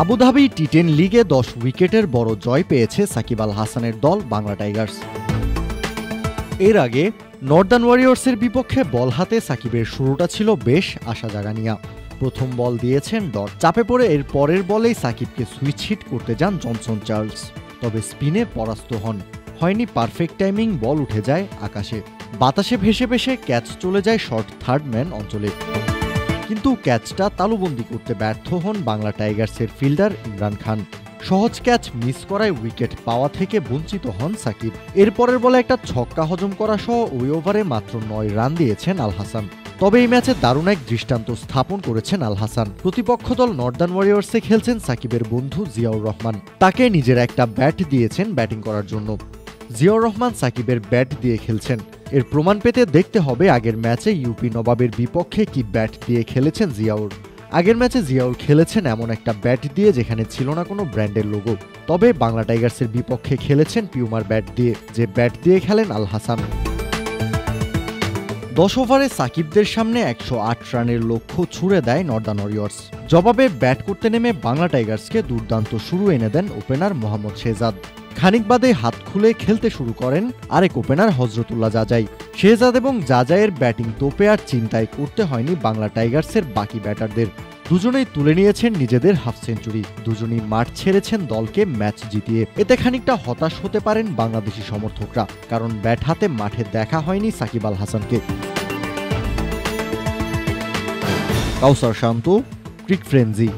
Abu Dhabi টি10 লিগে 10 উইকেটের বড় জয় পেয়েছে সাকিব আল হাসানের দল বাংলা টাইগার্স। এর আগে নর্দার্ন ওয়ারিয়র্সের বিপক্ষে বল হাতে সাকিবের শুরুটা ছিল বেশ আশাজাগানিয়া। প্রথম বল দিয়েছেন ডট, চাপে পড়ে এর পরের বলেই সাকিবকে সুইচ হিট করতে যান জনসন চার্লস, তবে স্পিনে পরাস্ত হন। হয়নি পারফেক্ট টাইমিং, বল উঠে যায় আকাশে, বাতাসে ভেসে ভেসে ক্যাচ চলে যায় শর্ট থার্ড ম্যান অঞ্চলে। কিন্তু ক্যাচটা তালুবন্দি করতে ব্যর্থ হন বাংলা টাইগার্সের ফিল্ডার ইমরান খান। সহজ ক্যাচ মিস করায় উইকেট পাওয়া থেকে বঞ্চিত হন সাকিব। এরপরের বলে একটা ছক্কা হজম করা সহ ওই ওভারে মাত্র 9 রান দিয়েছেন আল হাসান। তবে এই ম্যাচে দারুণ এক দৃষ্টান্ত স্থাপন করেছেন আল হাসান। প্রতিপক্ষ দল নর্দার্ন ওয়ারিয়র্সে খেলছেন সাকিবের বন্ধু জিয়াউর রহমান, তাকে নিজের একটা ব্যাট দিয়েছেন ব্যাটিং করার জন্য। জিয়াউর রহমান সাকিবের ব্যাট দিয়ে খেলছেন, এর প্রমাণ পেতে দেখতে হবে আগের ম্যাচে ইউপি নবাবের বিপক্ষে কি ব্যাট দিয়ে খেলেছেন জিয়াউর। আগের ম্যাচে জিয়াউর খেলেছেন এমন একটা ব্যাট দিয়ে যেখানে ছিল না কোনো ব্র্যান্ডের লোগো, তবে বাংলা টাইগার্সের বিপক্ষে খেলেছেন পিউমার ব্যাট দিয়ে, যে ব্যাট দিয়ে খেলেন আল হাসান। 10 ওভারে সাকিবদের সামনে 108 রানের লক্ষ্য ছুড়ে দেয় নর্দার্ন ওয়ারিয়র্স। জবাবে ব্যাট করতে নেমে বাংলা টাইগার্সকে দুর্দান্ত শুরু এনে দেন ওপেনার মোহাম্মদ শেহজাদ। খানিক বাদে হাত খুলে খেলতে শুরু করেন আরেক ওপেনার হজরতুল্লাহ জাজাই। শেহজাদ এবং জাজাইয়ের ব্যাটিং তোপে আর চিন্তায় করতে হয়নি বাংলা টাইগার্সের বাকি ব্যাটারদের। দুজনেই তুলে নিয়েছেন নিজেদের হাফ সেঞ্চুরি, দুজনেই মাঠ ছেড়েছেন দলকে ম্যাচ জিতিয়ে। এতে খানিকটা হতাশ হতে পারেন বাংলাদেশি সমর্থকরা, কারণ ব্যাট হাতে মাঠে দেখা হয়নি সাকিব আল হাসানকে। কাউসার শান্ত, ক্রিক ফ্রেঞ্জি।